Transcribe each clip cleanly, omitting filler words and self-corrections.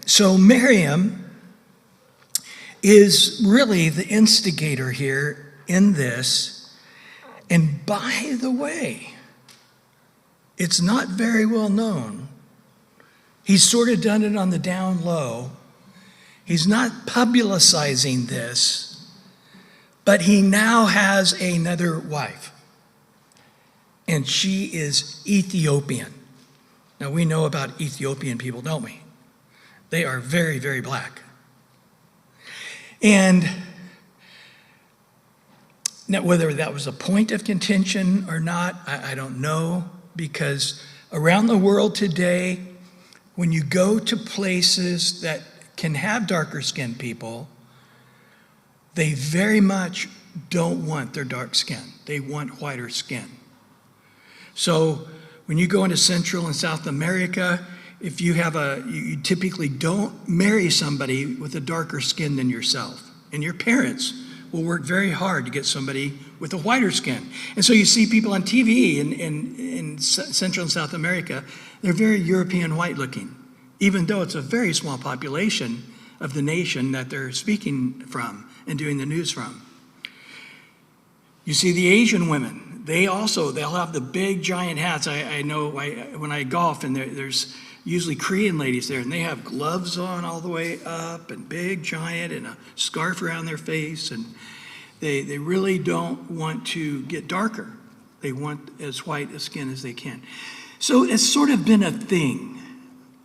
So Miriam is really the instigator here in this. And by the way, it's not very well known. He's sort of done it on the down low. He's not publicizing this, but he now has another wife. And she is Ethiopian. Now we know about Ethiopian people, don't we? They are very, very black. And now whether that was a point of contention or not, I don't know, because around the world today, when you go to places that can have darker skinned people, they very much don't want their dark skin. They want whiter skin. So when you go into Central and South America, if you have you typically don't marry somebody with a darker skin than yourself. And your parents will work very hard to get somebody with a whiter skin. And so you see people on TV in Central and South America, they're very European white looking, even though it's a very small population of the nation that they're speaking from and doing the news from. You see the Asian women, they'll have the big giant hats. I know when I golf and there's usually Korean ladies there, and they have gloves on all the way up and big giant and a scarf around their face, and they really don't want to get darker. They want as white a skin as they can. So it's sort of been a thing,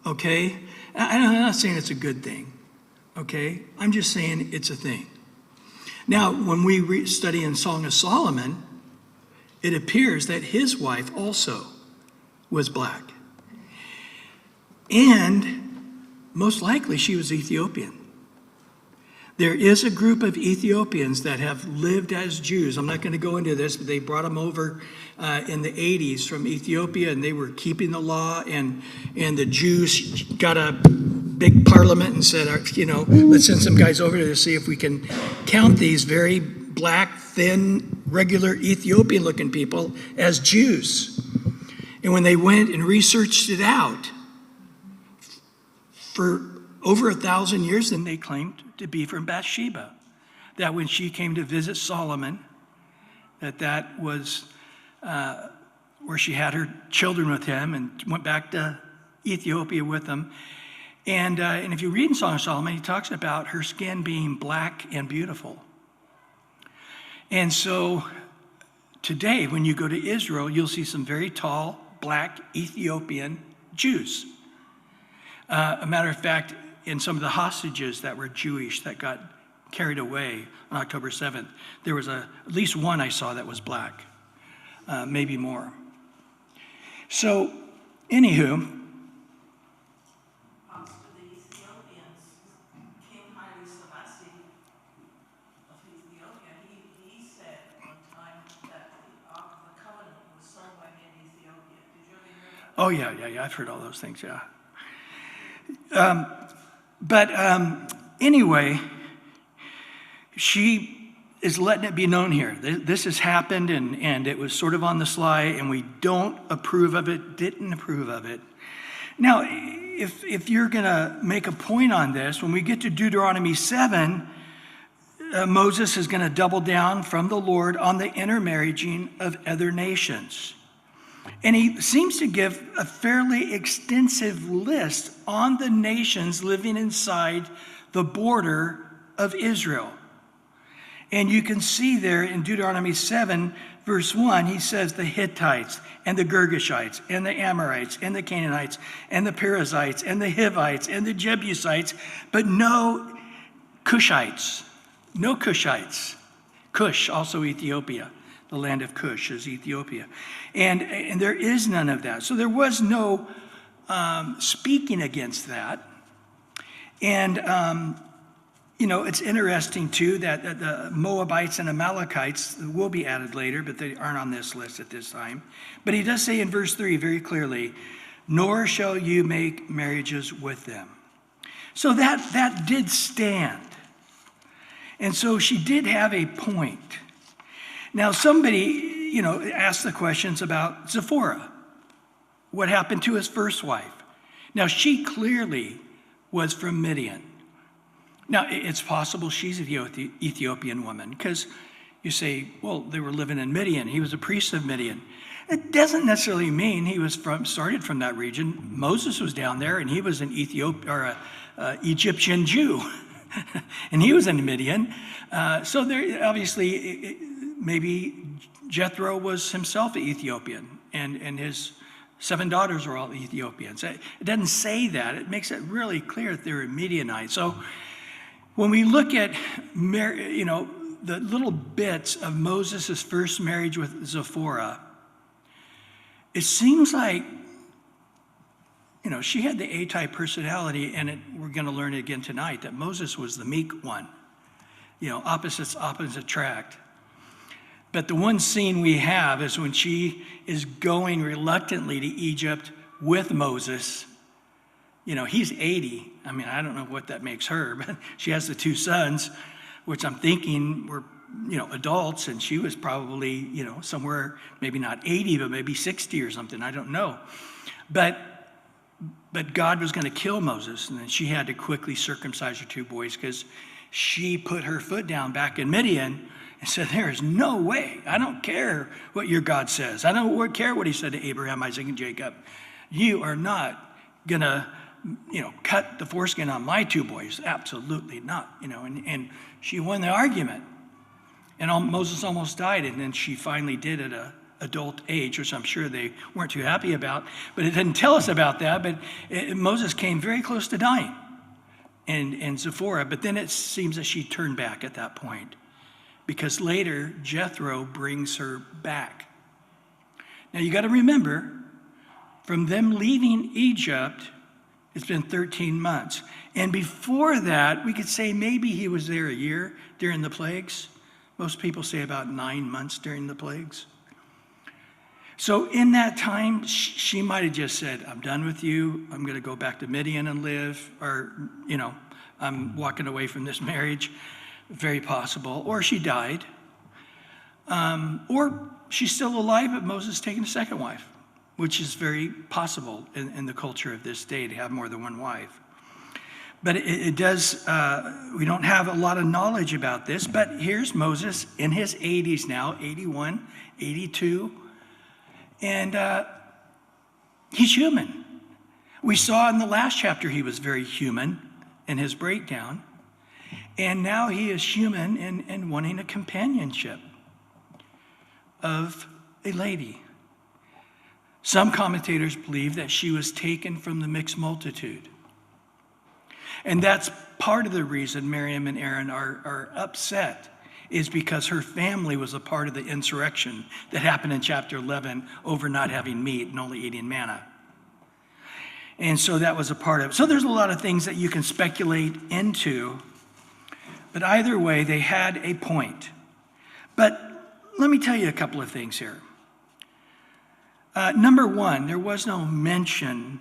okay? I'm not saying it's a good thing, okay? I'm just saying it's a thing. Now, when we study in Song of Solomon, it appears that his wife also was black. And most likely she was Ethiopian. There is a group of Ethiopians that have lived as Jews. I'm not going to go into this, but they brought them over in the 80s from Ethiopia, and they were keeping the law, and the Jews got a big parliament and said, let's send some guys over there to see if we can count these very black, thin, regular Ethiopian-looking people as Jews. And when they went and researched it out, for over 1,000 years, then they claimed to be from Bathsheba. That when she came to visit Solomon, that was where she had her children with him and went back to Ethiopia with them. And if you read in Song of Solomon, he talks about her skin being black and beautiful. And so today, when you go to Israel, you'll see some very tall, black Ethiopian Jews. A matter of fact, in some of the hostages that were Jewish that got carried away on October 7th, there was at least one I saw that was black, maybe more. So, anywho. The Ethiopians, King Haile Selassie of Ethiopia, he said one time that the Ark of the Covenant was somewhere in Ethiopia. Did you ever hear that? Oh, yeah, I've heard all those things, yeah. Anyway, she is letting it be known here. This has happened, and it was sort of on the sly, and we don't approve of it, didn't approve of it. Now, if you're going to make a point on this, when we get to Deuteronomy 7, Moses is going to double down from the Lord on the intermarrying of other nations. And he seems to give a fairly extensive list on the nations living inside the border of Israel. And you can see there in Deuteronomy 7, verse 1, he says the Hittites and the Girgashites and the Amorites and the Canaanites and the Perizzites and the Hivites and the Jebusites, but no Cushites. No Cushites. Cush, also Ethiopia. The land of Cush is Ethiopia. And there is none of that. So there was no speaking against that. And, it's interesting, too, that the Moabites and Amalekites will be added later, but they aren't on this list at this time. But he does say in verse 3 very clearly, nor shall you make marriages with them. So that did stand. And so she did have a point. Now, somebody, asked the questions about Zephora. what happened to his first wife. Now, she clearly was from Midian. Now, it's possible she's an Ethiopian woman, because you say, well, they were living in Midian. He was a priest of Midian. It doesn't necessarily mean he was started from that region. Moses was down there, and he was an Egyptian Jew, and he was in Midian. So there, obviously, maybe Jethro was himself an Ethiopian, and his 7 daughters were all Ethiopians. It doesn't say that. It makes it really clear that they were Midianites. So when we look at, the little bits of Moses' first marriage with Zipporah, it seems like, she had the A-type personality, and we're going to learn it again tonight, that Moses was the meek one. Opposites attract. But the one scene we have is when she is going reluctantly to Egypt with Moses. He's 80. I don't know what that makes her, but she has the 2 sons, which I'm thinking were, adults, and she was probably, somewhere, maybe not 80, but maybe 60 or something. I don't know. But God was going to kill Moses, and then she had to quickly circumcise her 2 boys, because she put her foot down back in Midian and said, there is no way. I don't care what your God says. I don't care what he said to Abraham, Isaac, and Jacob. You are not going to, cut the foreskin on my 2 boys. Absolutely not. And she won the argument. And Moses almost died, and then she finally did at an adult age, which I'm sure they weren't too happy about. But it didn't tell us about that. But Moses came very close to dying, and Zipporah. But then it seems that she turned back at that point, because later Jethro brings her back. Now you got to remember, from them leaving Egypt, it's been 13 months. And before that, we could say maybe he was there a year during the plagues. Most people say about 9 months during the plagues. So in that time, she might have just said, I'm done with you. I'm going to go back to Midian and live. Or, I'm walking away from this marriage. Very possible. Or she died. Or she's still alive, but Moses taking a second wife, which is very possible in the culture of this day to have more than one wife. But it does, we don't have a lot of knowledge about this, but here's Moses in his 80s now, 81, 82, and he's human. We saw in the last chapter he was very human in his breakdown, and now he is human in wanting a companionship of a lady. Some commentators believe that she was taken from the mixed multitude. And that's part of the reason Miriam and Aaron are upset, is because her family was a part of the insurrection that happened in chapter 11 over not having meat and only eating manna. And so that was a part of it. So there's a lot of things that you can speculate into, but either way, they had a point. But let me tell you a couple of things here. Number one, there was no mention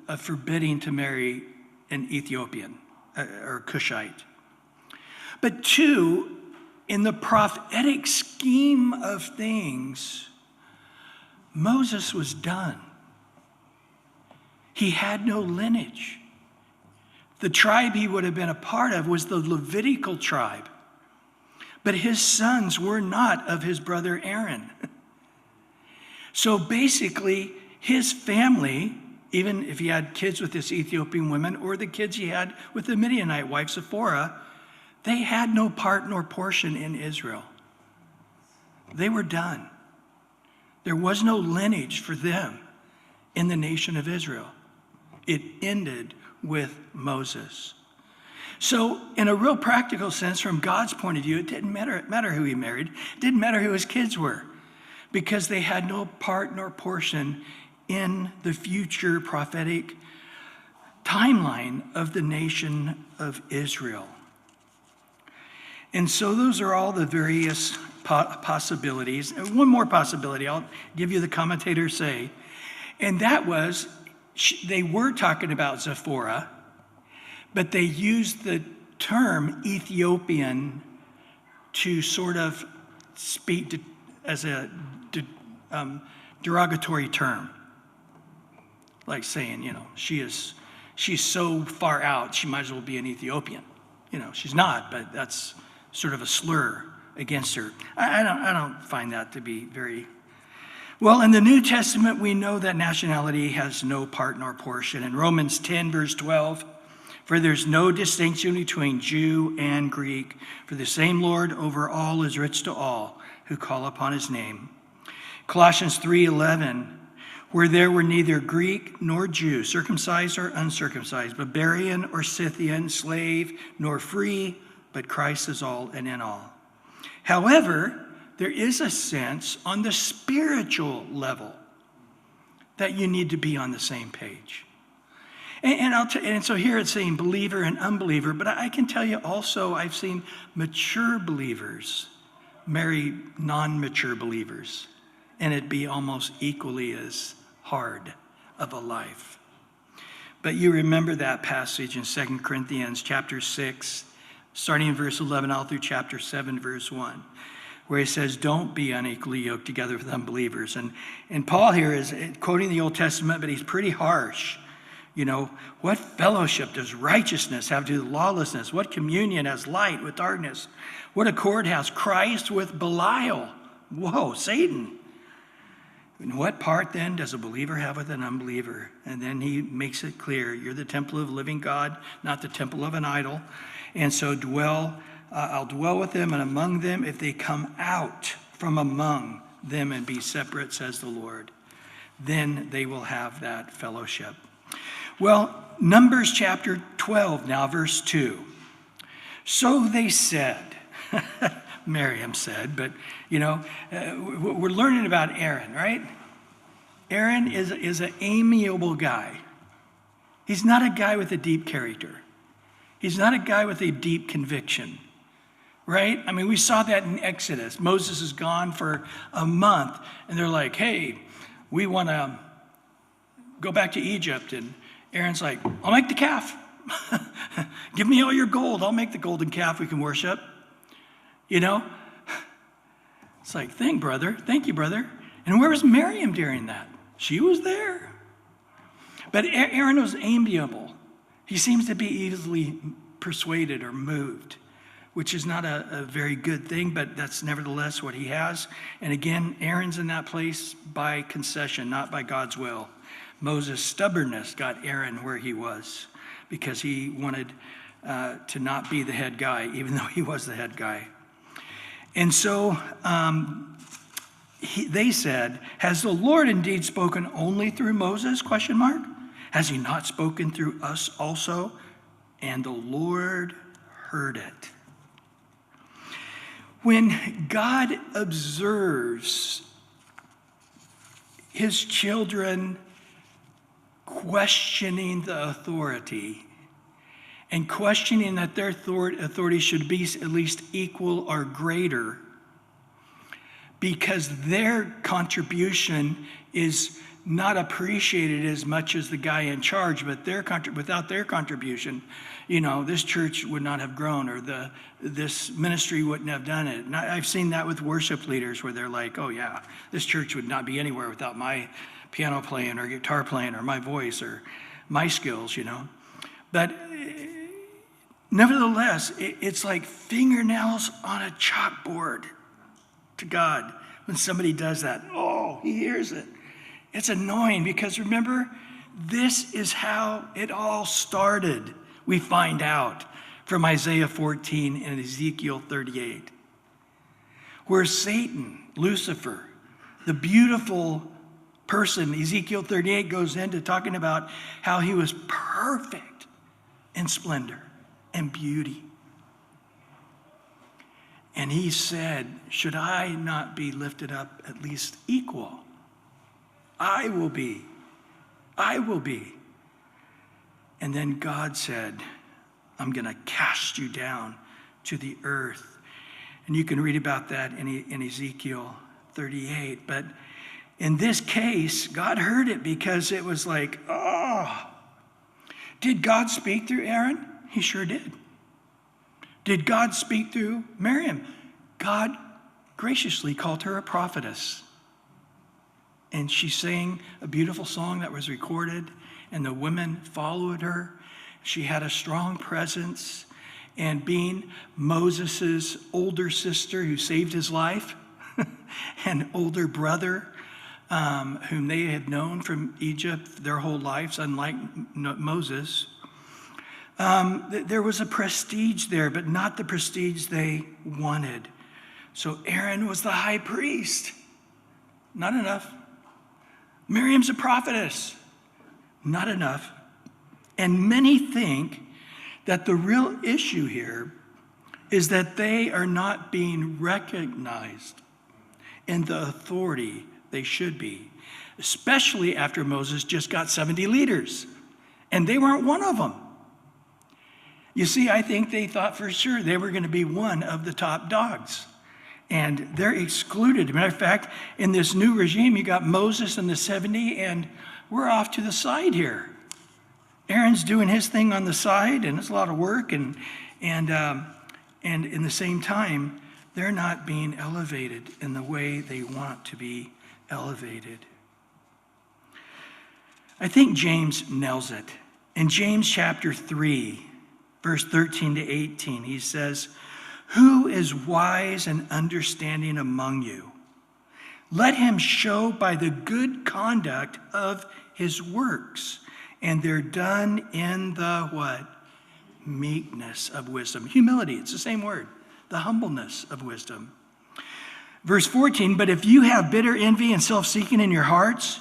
of forbidding to marry an Ethiopian or Cushite. But 2, in the prophetic scheme of things, Moses was done. He had no lineage. The tribe he would have been a part of was the Levitical tribe. But his sons were not of his brother Aaron. So basically, his family, even if he had kids with this Ethiopian woman or the kids he had with the Midianite wife, Zipporah, they had no part nor portion in Israel. They were done. There was no lineage for them in the nation of Israel. It ended with Moses. So in a real practical sense, from God's point of view, it didn't matter who he married. It didn't matter who his kids were, because they had no part nor portion in the future prophetic timeline of the nation of Israel. And so those are all the various possibilities. And one more possibility, I'll give you the commentators say, and that was, they were talking about Zipporah, but they used the term Ethiopian to sort of speak as a derogatory term. like saying, she's so far out, she might as well be an Ethiopian. She's not, but that's sort of a slur against her. I don't find that to be very well. In the New Testament, we know that nationality has no part nor portion. In Romans 10, verse 12, for there's no distinction between Jew and Greek, for the same Lord over all is rich to all who call upon his name. Colossians 3:11, where there were neither Greek nor Jew, circumcised or uncircumcised, barbarian or Scythian, slave nor free, but Christ is all and in all. However, there is a sense on the spiritual level that you need to be on the same page. And so here it's saying believer and unbeliever, but I can tell you also I've seen mature believers marry non-mature believers, and it'd be almost equally as hard of a life. But you remember that passage in 2 Corinthians chapter 6, starting in verse 11 all through chapter 7, verse 1, where he says, don't be unequally yoked together with unbelievers. And Paul here is quoting the Old Testament, but he's pretty harsh. What fellowship does righteousness have to do with lawlessness? What communion has light with darkness? What accord has Christ with Belial? Whoa, Satan. And what part then does a believer have with an unbeliever? And then he makes it clear, you're the temple of the living God, not the temple of an idol. And so I'll dwell with them and among them if they come out from among them and be separate, says the Lord. Then they will have that fellowship. Well, Numbers chapter 12, now verse 2. So they said, Miriam said, but we're learning about Aaron, right? Aaron is an amiable guy. He's not a guy with a deep character. He's not a guy with a deep conviction, right? I mean, we saw that in Exodus. Moses is gone for a month, and they're like, hey, we want to go back to Egypt. And Aaron's like, I'll make the calf. Give me all your gold. I'll make the golden calf we can worship. It's like, thank you, brother. And where was Miriam during that? She was there. But Aaron was amiable. He seems to be easily persuaded or moved, which is not a very good thing, but that's nevertheless what he has. And again, Aaron's in that place by concession, not by God's will. Moses' stubbornness got Aaron where he was because he wanted to not be the head guy, even though he was the head guy. And so they said, has the Lord indeed spoken only through Moses? ? Has he not spoken through us also? And the Lord heard it. When God observes his children questioning the authority and questioning that their authority should be at least equal or greater, because their contribution is not appreciated as much as the guy in charge, but without their contribution, this church would not have grown, or this ministry wouldn't have done it. And I've seen that with worship leaders where they're like, oh yeah, this church would not be anywhere without my piano playing or guitar playing or my voice or my skills, But nevertheless, it's like fingernails on a chalkboard to God when somebody does that. Oh, he hears it. It's annoying because remember, this is how it all started. We find out from Isaiah 14 and Ezekiel 38, where Satan, Lucifer, the beautiful person, Ezekiel 38 goes into talking about how he was perfect in splendor and beauty. And he said, should I not be lifted up at least equal? I will be. And then God said, I'm going to cast you down to the earth. And you can read about that in Ezekiel 38. But in this case, God heard it because it was like, oh. Did God speak through Aaron? He sure did. Did God speak through Miriam? God graciously called her a prophetess. and she sang a beautiful song that was recorded, and the women followed her. She had a strong presence, and being Moses' older sister who saved his life, and older brother whom they had known from Egypt their whole lives, unlike Moses, there was a prestige there, but not the prestige they wanted. So Aaron was the high priest. Not enough. Miriam's a prophetess. Not enough. And many think that the real issue here is that they are not being recognized in the authority they should be, especially after Moses just got 70 leaders, and they weren't one of them. You see, I think they thought for sure they were going to be one of the top dogs, and they're excluded. Matter of fact, in this new regime, you got Moses and the 70, and we're off to the side here. Aaron's doing his thing on the side, and it's a lot of work, and in the same time, they're not being elevated in the way they want to be elevated. I think James nails it. In James chapter 3, verse 13 to 18, he says, "Who is wise and understanding among you? Let him show by the good conduct of his works, and they're done in the" what? Meekness of wisdom. Humility, it's the same word. The humbleness of wisdom. Verse 14, "But if you have bitter envy and self-seeking in your hearts,"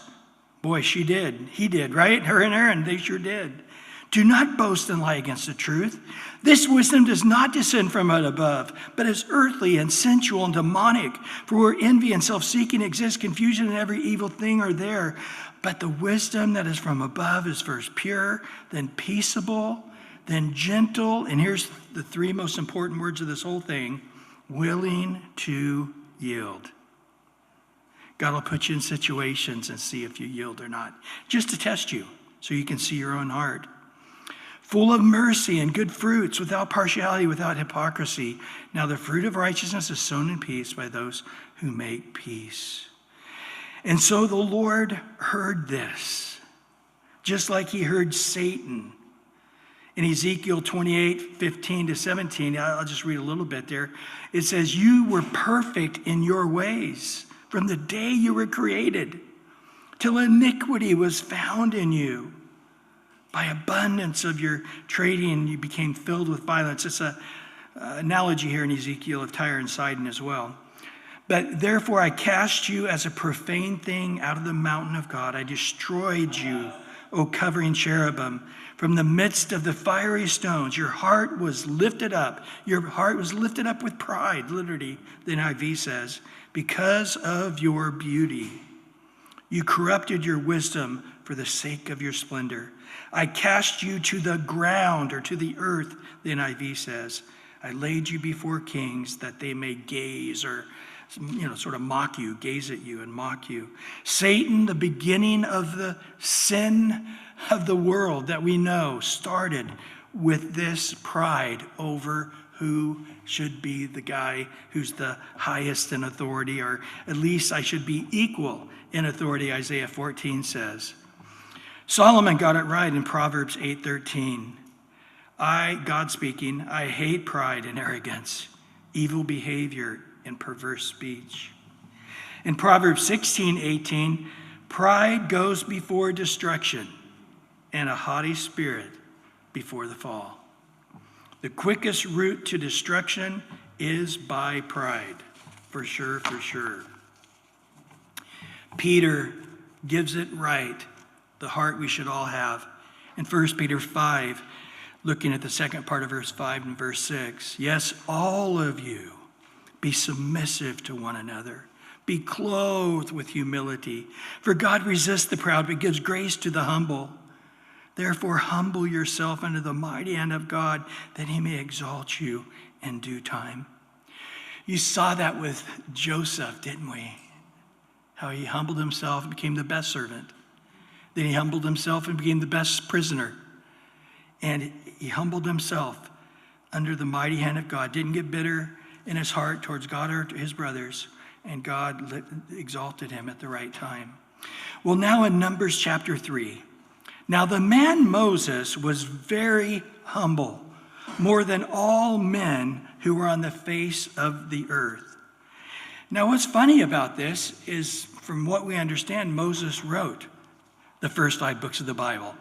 boy, he did, right? Her and Aaron, they sure did. "Do not boast and lie against the truth. This wisdom does not descend from above, but is earthly and sensual and demonic. For where envy and self-seeking exist, confusion and every evil thing are there. But the wisdom that is from above is first pure, then peaceable, then gentle," and here's the three most important words of this whole thing, "willing to yield." God will put you in situations and see if you yield or not, just to test you so you can see your own heart. "Full of mercy and good fruits, without partiality, without hypocrisy. Now the fruit of righteousness is sown in peace by those who make peace." And so the Lord heard this, just like he heard Satan. In Ezekiel 28, 15 to 17, I'll just read a little bit there. It says, "You were perfect in your ways from the day you were created, till iniquity was found in you. By abundance of your trading, you became filled with violence." It's an analogy here in Ezekiel of Tyre and Sidon as well. "But therefore I cast you as a profane thing out of the mountain of God. I destroyed you, O covering cherubim. From the midst of the fiery stones, your heart was lifted up. Your heart was lifted up with pride," literally, the NIV says, "because of your beauty. You corrupted your wisdom for the sake of your splendor. I cast you to the ground," or to the earth, the NIV says. "I laid you before kings that they may gaze," or sort of mock you, gaze at you and mock you. Satan, the beginning of the sin of the world that we know, started with this pride over who should be the guy who's the highest in authority, or at least I should be equal in authority, Isaiah 14 says. Solomon got it right in Proverbs 8:13. God speaking, "I hate pride and arrogance, evil behavior and perverse speech." In Proverbs 16:18, "Pride goes before destruction, and a haughty spirit before the fall." The quickest route to destruction is by pride, for sure, for sure. Peter gives it right, the heart we should all have. In 1 Peter 5, looking at the second part of verse 5 and verse 6, "Yes, all of you, be submissive to one another. Be clothed with humility. For God resists the proud, but gives grace to the humble. Therefore, humble yourself under the mighty hand of God, that he may exalt you in due time." You saw that with Joseph, didn't we? How he humbled himself and became the best servant. Then he humbled himself and became the best prisoner. And he humbled himself under the mighty hand of God. Didn't get bitter in his heart towards God or his brothers. And God exalted him at the right time. Well, now in Numbers chapter 3. Now the man Moses was very humble, more than all men who were on the face of the earth. Now what's funny about this is, from what we understand, Moses wrote the first 5 books of the Bible.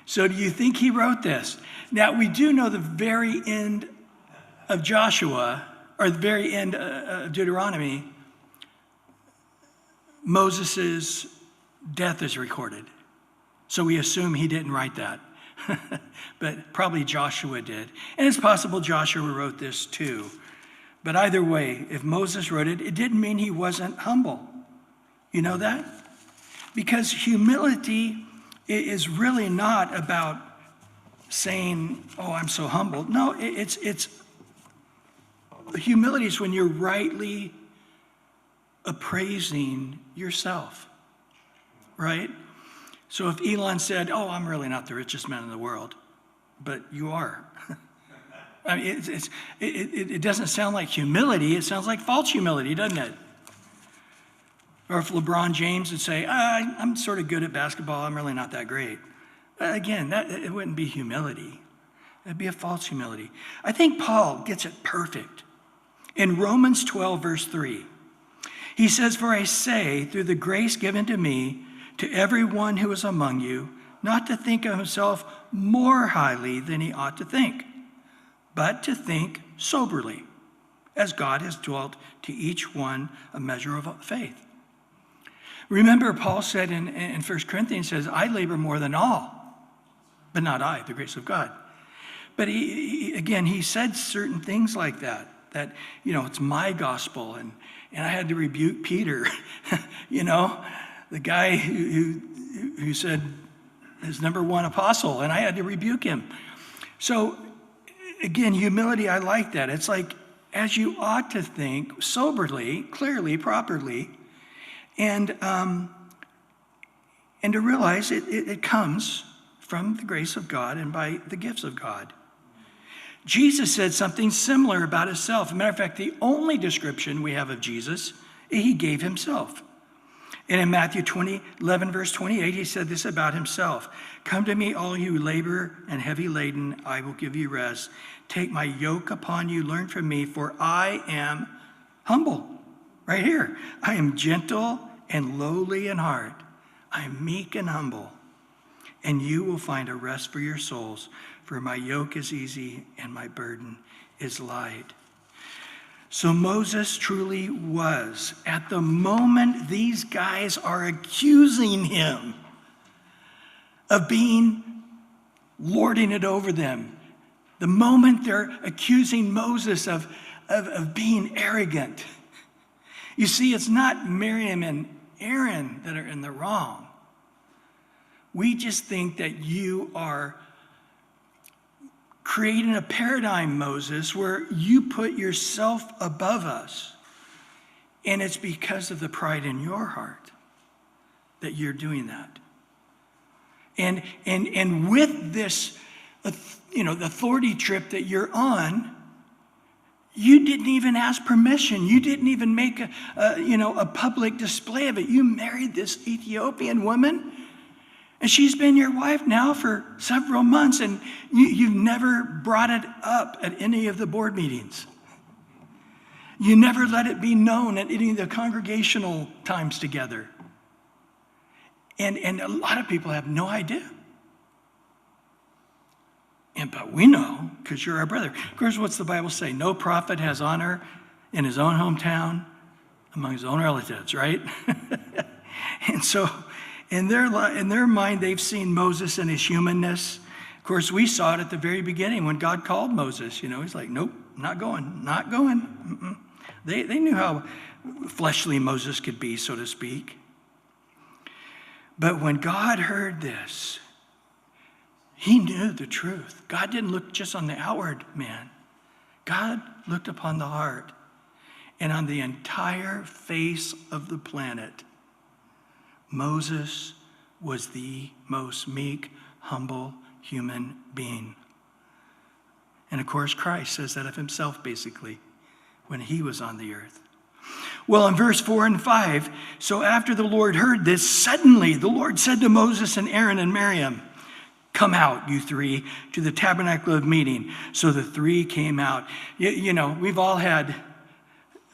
So do you think he wrote this? Now we do know the very end of Joshua, or the very end of Deuteronomy, Moses' death is recorded. So we assume he didn't write that, but probably Joshua did. And it's possible Joshua wrote this too. But either way, if Moses wrote it, it didn't mean he wasn't humble. You know that? Because humility is really not about saying, oh, I'm so humble. No, it's humility is when you're rightly appraising yourself, right? So if Elon said, oh, I'm really not the richest man in the world, but you are. I mean, it doesn't sound like humility. It sounds like false humility, doesn't it? Or if LeBron James would say, I'm sort of good at basketball. I'm really not that great. Again, it wouldn't be humility. It'd be a false humility. I think Paul gets it perfect. In Romans 12, verse 3, he says, for I say, through the grace given to me, to everyone who is among you, not to think of himself more highly than he ought to think, but to think soberly, as God has dwelt to each one a measure of faith. Remember, Paul said in 1 Corinthians, says, I labor more than all, but not I, the grace of God. But he said certain things like that, it's my gospel, and I had to rebuke Peter, the guy who said his number one apostle, and I had to rebuke him. So again, humility, I like that. It's like, as you ought to think, soberly, clearly, properly, and to realize it comes from the grace of God and by the gifts of God. Jesus said something similar about himself. As a matter of fact, the only description we have of Jesus, he gave himself. And in Matthew 11, verse 28, he said this about himself. Come to me, all you who labor and heavy laden, I will give you rest. Take my yoke upon you, learn from me, for I am humble. Right here. I am gentle and lowly in heart. I am meek and humble. And you will find a rest for your souls, for my yoke is easy and my burden is light. So Moses truly was, at the moment these guys are accusing him of being, lording it over them, the moment they're accusing Moses of being arrogant. You see, it's not Miriam and Aaron that are in the wrong. We just think that you are creating a paradigm, Moses, where you put yourself above us. And it's because of the pride in your heart that you're doing that. And with this, the authority trip that you're on, you didn't even ask permission. You didn't even make a public display of it. You married this Ethiopian woman, and she's been your wife now for several months, and you've never brought it up at any of the board meetings. You never let it be known at any of the congregational times together. And a lot of people have no idea. But we know, because you're our brother. Of course, what's the Bible say? No prophet has honor in his own hometown among his own relatives, right? And so in their mind, they've seen Moses and his humanness. Of course, we saw it at the very beginning when God called Moses. He's like, nope, not going. Mm-mm. They knew how fleshly Moses could be, so to speak. But when God heard this, he knew the truth. God didn't look just on the outward man. God looked upon the heart. And on the entire face of the planet, Moses was the most meek, humble human being. And of course, Christ says that of himself, basically, when he was on the earth. Well, in verse 4 and 5, so after the Lord heard this, suddenly the Lord said to Moses and Aaron and Miriam, come out, you three, to the tabernacle of meeting. So the three came out. You know, we've all had,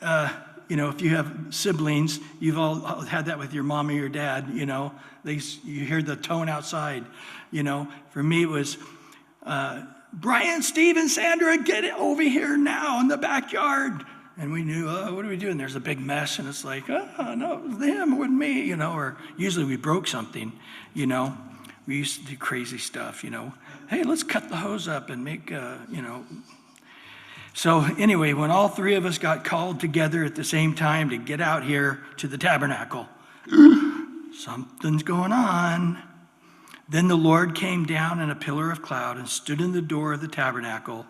if you have siblings, you've all had that with your mom or your dad, you hear the tone outside, For me, it was, Brian, Steve, and Sandra, get it over here now in the backyard. And we knew, what do we do? And there's a big mess, and it's like, no, it was them, it wasn't me, or usually we broke something, We used to do crazy stuff, Hey, let's cut the hose up and make, So anyway, when all three of us got called together at the same time to get out here to the tabernacle, something's going on. Then the Lord came down in a pillar of cloud and stood in the door of the tabernacle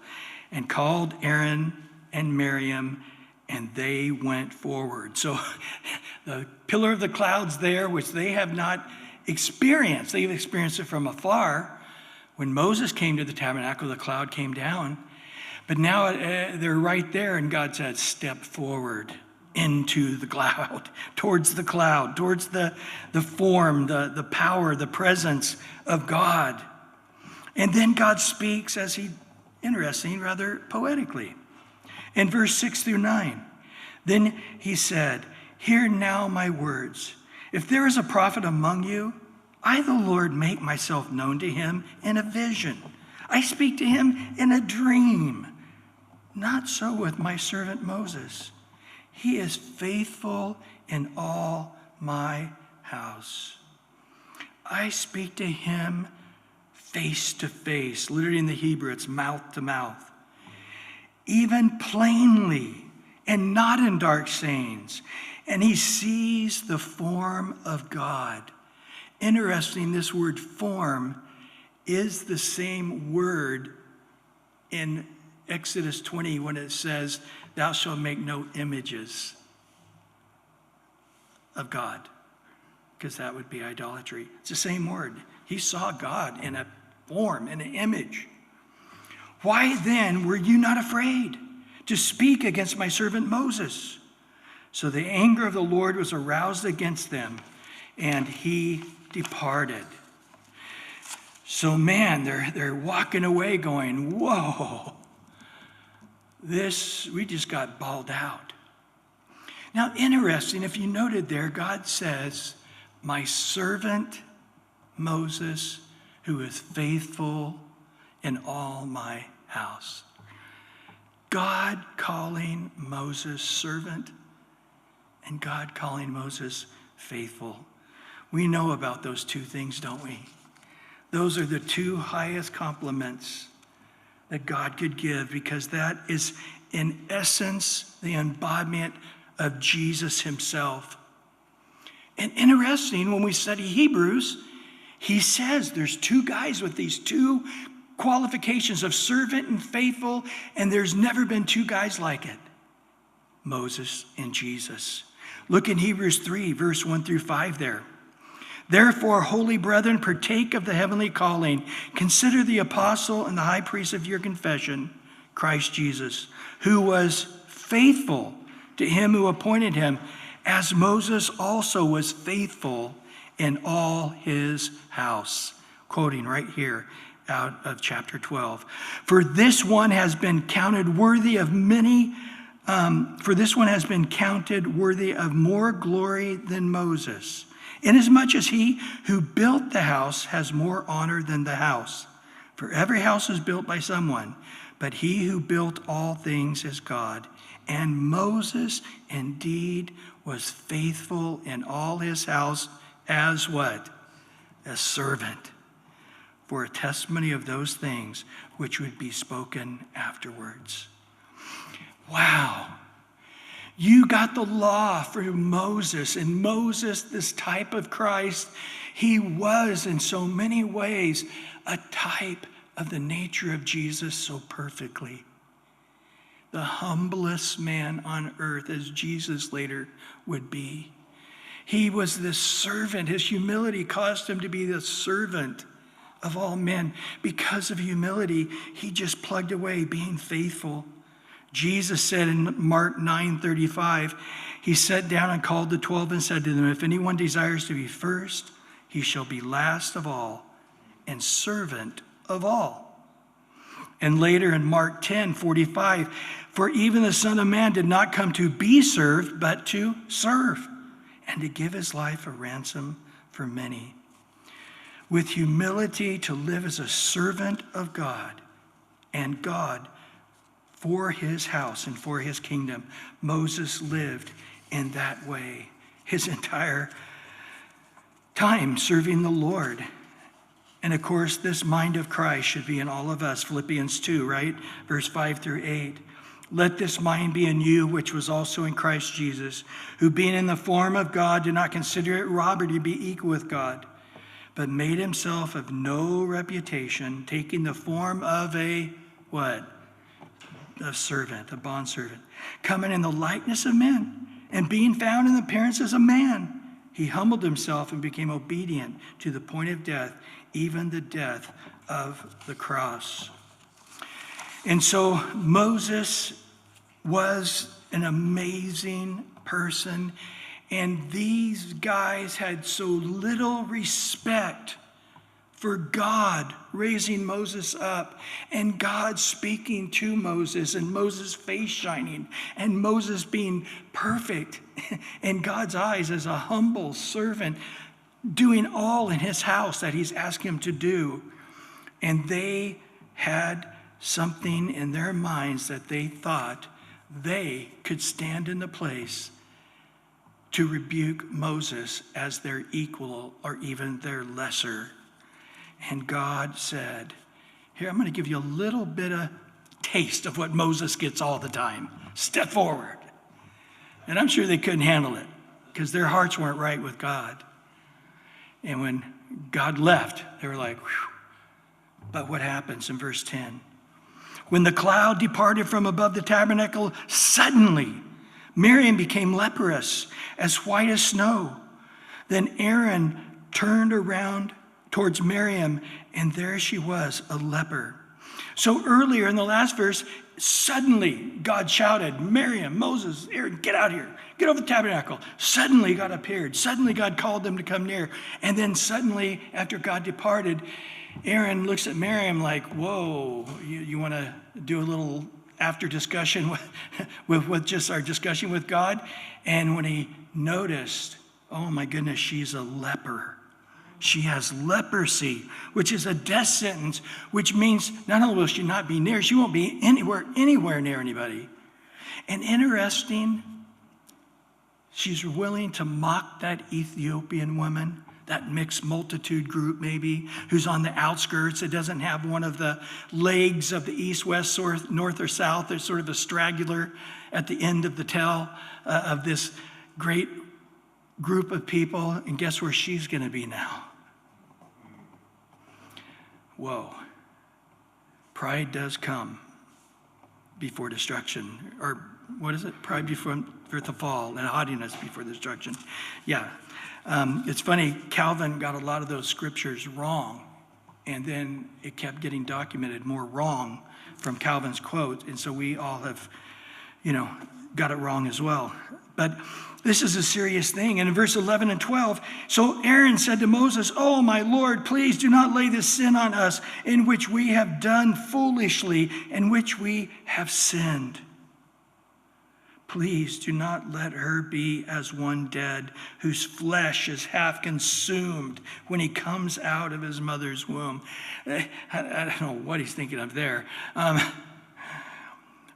and called Aaron and Miriam, and they went forward. So the pillar of the cloud's there, which they have not experienced. They've experienced it from afar. When Moses came to the tabernacle, the cloud came down. But now they're right there, and God said, step forward into the cloud, towards the form, the power, the presence of God. And then God speaks, rather poetically. In verse 6 through 9, then he said, hear now my words. If there is a prophet among you, I, the Lord, make myself known to him in a vision. I speak to him in a dream. Not so with my servant Moses. He is faithful in all my house. I speak to him face to face. Literally in the Hebrew, it's mouth to mouth. Even plainly and not in dark sayings. And he sees the form of God. Interesting, this word form is the same word in Exodus 20 when it says, thou shalt make no images of God, because that would be idolatry. It's the same word. He saw God in a form, in an image. Why then were you not afraid to speak against my servant Moses? So the anger of the Lord was aroused against them, and he departed. So man, they're walking away going, whoa, we just got bawled out. Now, interesting, if you noted there, God says, my servant Moses, who is faithful in all my house. God calling Moses servant and God calling Moses faithful. We know about those two things, don't we? Those are the two highest compliments that God could give, because that is in essence the embodiment of Jesus himself. And interesting, when we study Hebrews, he says there's two guys with these two qualifications of servant and faithful, and there's never been two guys like it. Moses and Jesus. Look in Hebrews 3, verse 1 through 5 there. Therefore, holy brethren, partake of the heavenly calling. Consider the apostle and the high priest of your confession, Christ Jesus, who was faithful to him who appointed him, as Moses also was faithful in all his house. Quoting right here out of chapter 12. For this one has been counted worthy of more glory than Moses, inasmuch as he who built the house has more honor than the house. For every house is built by someone, but he who built all things is God. And Moses indeed was faithful in all his house as what? A servant, for a testimony of those things which would be spoken afterwards. Wow. You got the law through Moses, and Moses, this type of Christ, he was in so many ways a type of the nature of Jesus so perfectly. The humblest man on earth, as Jesus later would be. He was this servant. His humility caused him to be the servant of all men. Because of humility, he just plugged away being faithful. Jesus said in Mark 9:35, he sat down and called the 12 and said to them, if anyone desires to be first, he shall be last of all and servant of all. And later in Mark 10:45, for even the Son of Man did not come to be served, but to serve, and to give his life a ransom for many. With humility to live as a servant of God and God for his house and for his kingdom. Moses lived in that way his entire time serving the Lord. And of course, this mind of Christ should be in all of us. Philippians 2, right? Verse 5 through 8. Let this mind be in you, which was also in Christ Jesus, who being in the form of God did not consider it robbery to be equal with God, but made himself of no reputation, taking the form of a, what? A servant, a bondservant, coming in the likeness of men, and being found in appearance as a man, he humbled himself and became obedient to the point of death, even the death of the cross. And so Moses was an amazing person, and these guys had so little respect for God raising Moses up, and God speaking to Moses, and Moses' face shining, and Moses being perfect in God's eyes as a humble servant, doing all in his house that he's asked him to do. And they had something in their minds that they thought they could stand in the place to rebuke Moses as their equal or even their lesser. And God said, here, I'm going to give you a little bit of taste of what Moses gets all the time. Step forward. And I'm sure they couldn't handle it because their hearts weren't right with God. And when God left, they were like, whew. But what happens in verse 10? When the cloud departed from above the tabernacle, suddenly Miriam became leprous, as white as snow. Then Aaron turned around towards Miriam, and there she was, a leper. So earlier in the last verse, suddenly God shouted, Miriam, Moses, Aaron, get out here. Get over the tabernacle. Suddenly God appeared. Suddenly God called them to come near. And then suddenly, after God departed, Aaron looks at Miriam like, whoa, you want to do a little after discussion with just our discussion with God? And when he noticed, oh my goodness, she's a leper. She has leprosy, which is a death sentence, which means not only will she not be near, she won't be anywhere near anybody. And interesting, she's willing to mock that Ethiopian woman, that mixed multitude group maybe, who's on the outskirts. It doesn't have one of the legs of the east, west, north, or south. There's sort of a straggler at the end of the tail of this great group of people. And guess where she's going to be now? Whoa. Pride does come before destruction. Or what is it? Pride before the fall, and haughtiness before destruction. Yeah. It's funny, Calvin got a lot of those scriptures wrong, and then it kept getting documented more wrong from Calvin's quote, and so we all have, got it wrong as well. But this is a serious thing. And in verse 11 and 12, so Aaron said to Moses, oh, my Lord, please do not lay this sin on us in which we have done foolishly, in which we have sinned. Please do not let her be as one dead, whose flesh is half consumed when he comes out of his mother's womb. I don't know what he's thinking of there.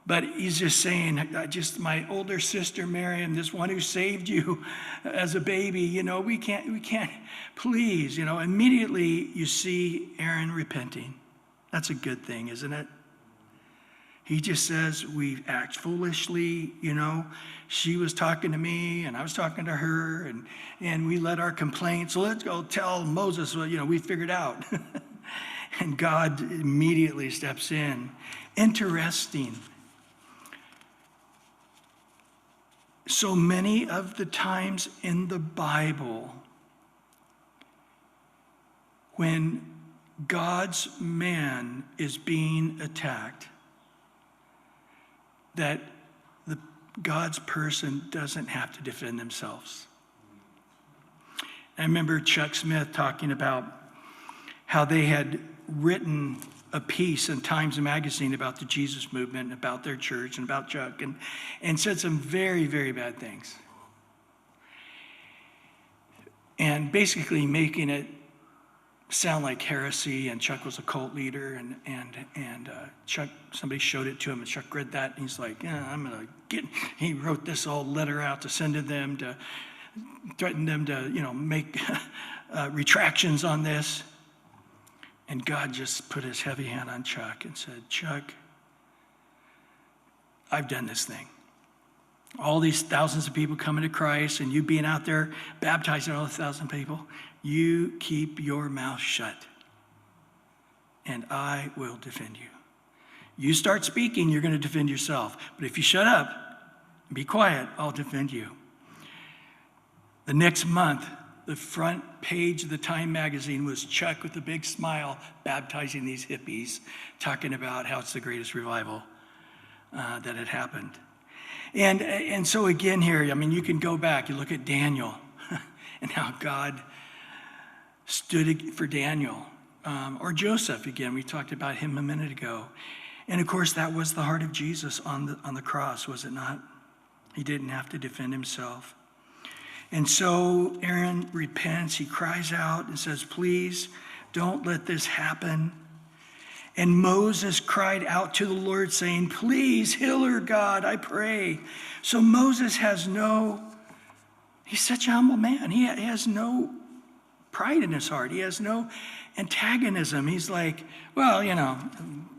But he's just saying, just my older sister, Miriam, this one who saved you as a baby, we can't, please, immediately you see Aaron repenting. That's a good thing, isn't it? He just says, we act foolishly, she was talking to me and I was talking to her and we let our complaints, so let's go tell Moses, we figured out. And God immediately steps in. Interesting. So many of the times in the Bible, when God's man is being attacked, that God's person doesn't have to defend themselves. I remember Chuck Smith talking about how they had written a piece in Times Magazine about the Jesus movement, about their church, and about Chuck, and said some very, very bad things. And basically making it sound like heresy, and Chuck was a cult leader, and Chuck, somebody showed it to him, and Chuck read that, and he's like, yeah, he wrote this old letter out to send to them to threaten them to, make retractions on this. And God just put his heavy hand on Chuck and said, Chuck, I've done this thing. All these thousands of people coming to Christ and you being out there baptizing all 1,000 people, you keep your mouth shut and I will defend you. You start speaking, you're going to defend yourself. But if you shut up, be quiet, I'll defend you. The next month, the front page of the Time magazine was Chuck with a big smile baptizing these hippies, talking about how it's the greatest revival that had happened. And so again here, you can go back, you look at Daniel and how God stood for Daniel. Or Joseph, again, we talked about him a minute ago. And of course, that was the heart of Jesus on the cross, was it not? He didn't have to defend himself. And so Aaron repents, he cries out and says, please don't let this happen. And Moses cried out to the Lord saying, please heal her, God, I pray. So Moses he's such a humble man. He has no pride in his heart. He has no antagonism. He's like, well,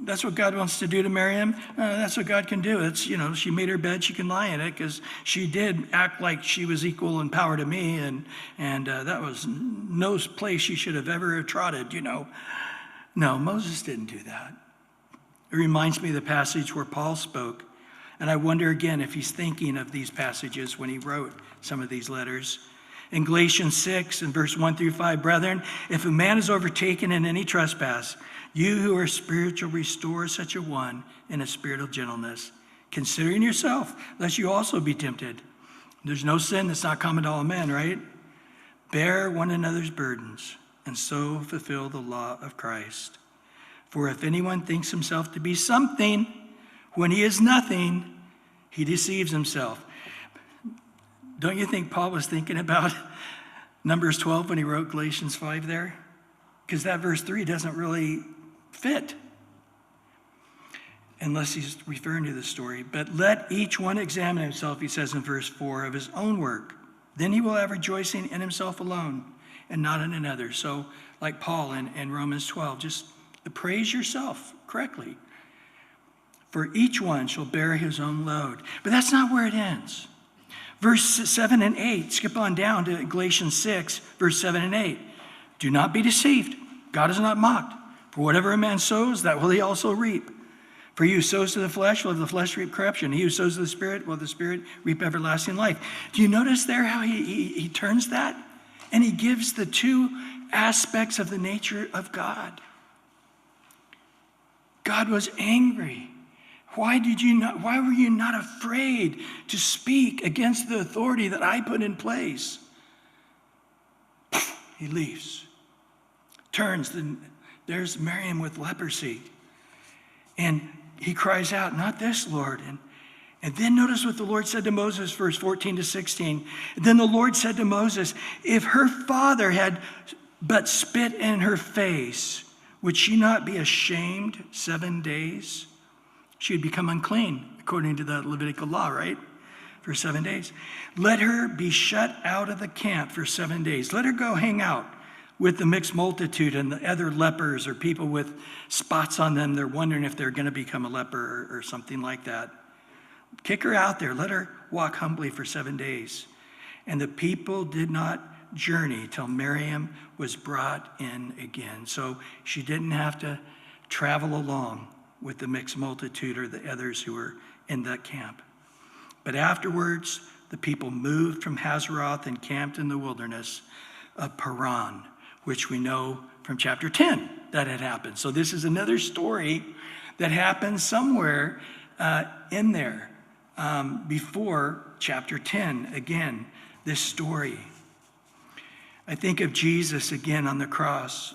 that's what God wants to do to Miriam. That's what God can do. It's, she made her bed, she can lie in it, because she did act like she was equal in power to me, and that was no place she should have ever trotted, No, Moses didn't do that. It reminds me of the passage where Paul spoke, and I wonder again if he's thinking of these passages when he wrote some of these letters. In Galatians 6 and verse 1-5, brethren, if a man is overtaken in any trespass, you who are spiritual, restore such a one in a spirit of gentleness, considering yourself, lest you also be tempted. There's no sin that's not common to all men, right? Bear one another's burdens, and so fulfill the law of Christ. For if anyone thinks himself to be something when he is nothing, he deceives himself. Don't you think Paul was thinking about Numbers 12 when he wrote Galatians 5 there? Because that verse 3 doesn't really fit, unless he's referring to the story. But let each one examine himself, he says in verse 4, of his own work. Then he will have rejoicing in himself alone and not in another. So like Paul in Romans 12, just appraise yourself correctly. For each one shall bear his own load. But that's not where it ends. Verse 7 and 8, skip on down to Galatians 6, verse 7 and 8. Do not be deceived. God is not mocked. For whatever a man sows, that will he also reap. For he who sows to the flesh will of the flesh reap corruption. He who sows to the Spirit will of the Spirit reap everlasting life. Do you notice there how he turns that? And he gives the two aspects of the nature of God. God was angry. Why were you not afraid to speak against the authority that I put in place? He leaves. Turns, there's Miriam with leprosy. And he cries out, not this, Lord. And then notice what the Lord said to Moses, verse 14-16. Then the Lord said to Moses, if her father had but spit in her face, would she not be ashamed 7 days? She would become unclean, according to the Levitical law, right? For 7 days. Let her be shut out of the camp for 7 days. Let her go hang out with the mixed multitude and the other lepers or people with spots on them. They're wondering if they're going to become a leper or something like that. Kick her out there. Let her walk humbly for 7 days. And the people did not journey till Miriam was brought in again. So she didn't have to travel along with the mixed multitude or the others who were in that camp. But afterwards, the people moved from Hazeroth and camped in the wilderness of Paran, which we know from chapter 10 that had happened. So this is another story that happened somewhere in there before chapter 10. Again, this story. I think of Jesus again on the cross.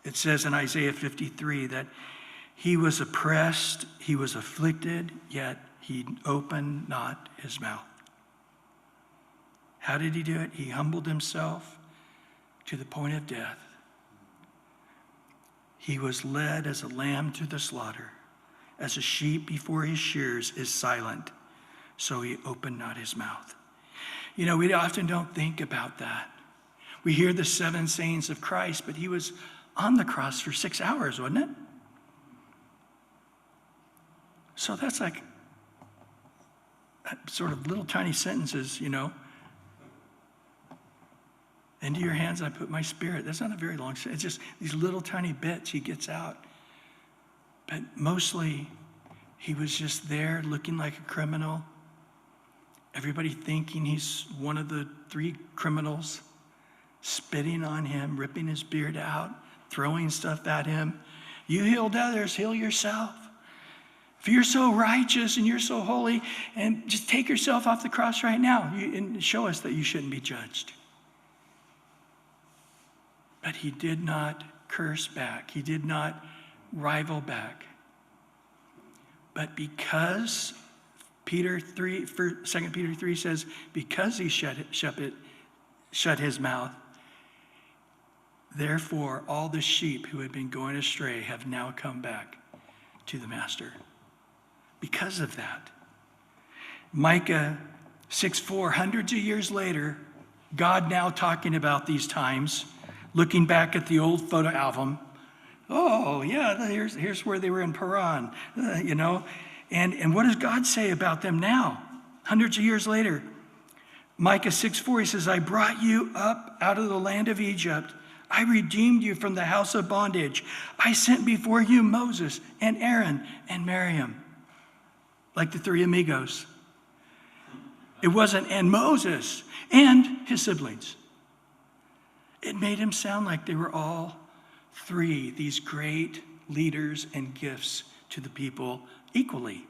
It says in Isaiah 53 that he was oppressed, he was afflicted, yet he opened not his mouth. How did he do it? He humbled himself to the point of death. He was led as a lamb to the slaughter, as a sheep before his shears is silent, so he opened not his mouth. You know, we often don't think about that. We hear the 7 sayings of Christ, but he was on the cross for 6 hours, wasn't it? So that's like sort of little tiny sentences, you know. Into your hands I put my spirit. That's not a very long sentence. It's just these little tiny bits he gets out. But mostly he was just there looking like a criminal. Everybody thinking he's one of the 3 criminals, spitting on him, ripping his beard out, throwing stuff at him. You healed others, heal yourself. If you're so righteous and you're so holy, and just take yourself off the cross right now and show us that you shouldn't be judged. But he did not curse back. He did not rival back. But because 2 Peter 3 says, because he shut his mouth, therefore all the sheep who had been going astray have now come back to the master. Because of that. Micah 6:4, hundreds of years later, God now talking about these times, looking back at the old photo album. Oh, yeah, here's where they were in Paran, you know. And what does God say about them now, hundreds of years later? Micah 6:4, he says, I brought you up out of the land of Egypt. I redeemed you from the house of bondage. I sent before you Moses and Aaron and Miriam, like the 3 amigos. It wasn't, and Moses and his siblings. It made him sound like they were all 3, these great leaders and gifts to the people equally.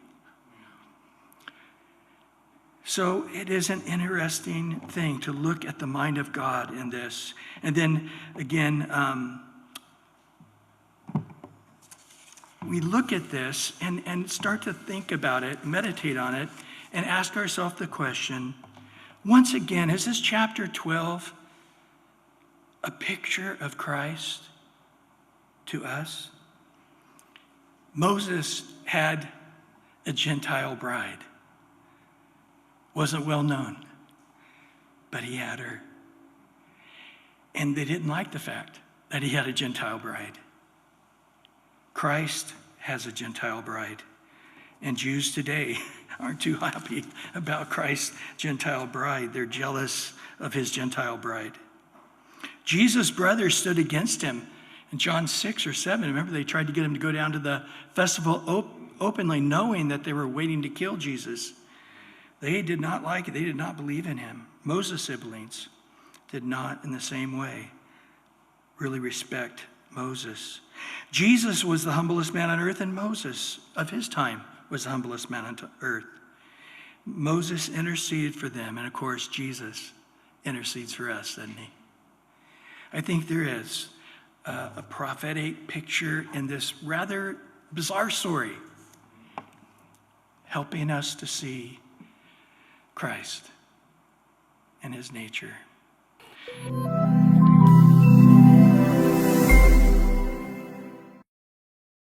So it is an interesting thing to look at the mind of God in this. And then again, we look at this and start to think about it, meditate on it, and ask ourselves the question, once again, is this chapter 12 a picture of Christ to us? Moses had a Gentile bride. Wasn't well known, but he had her. And they didn't like the fact that he had a Gentile bride. Christ has a Gentile bride. And Jews today aren't too happy about Christ's Gentile bride. They're jealous of his Gentile bride. Jesus' brothers stood against him in John 6 or 7. Remember, they tried to get him to go down to the festival openly, knowing that they were waiting to kill Jesus. They did not like it. They did not believe in him. Moses' siblings did not, in the same way, really respect Moses. Jesus was the humblest man on earth, and Moses of his time was the humblest man on earth. Moses interceded for them, and of course, Jesus intercedes for us, doesn't he? I think there is a prophetic picture in this rather bizarre story, helping us to see Christ and his nature.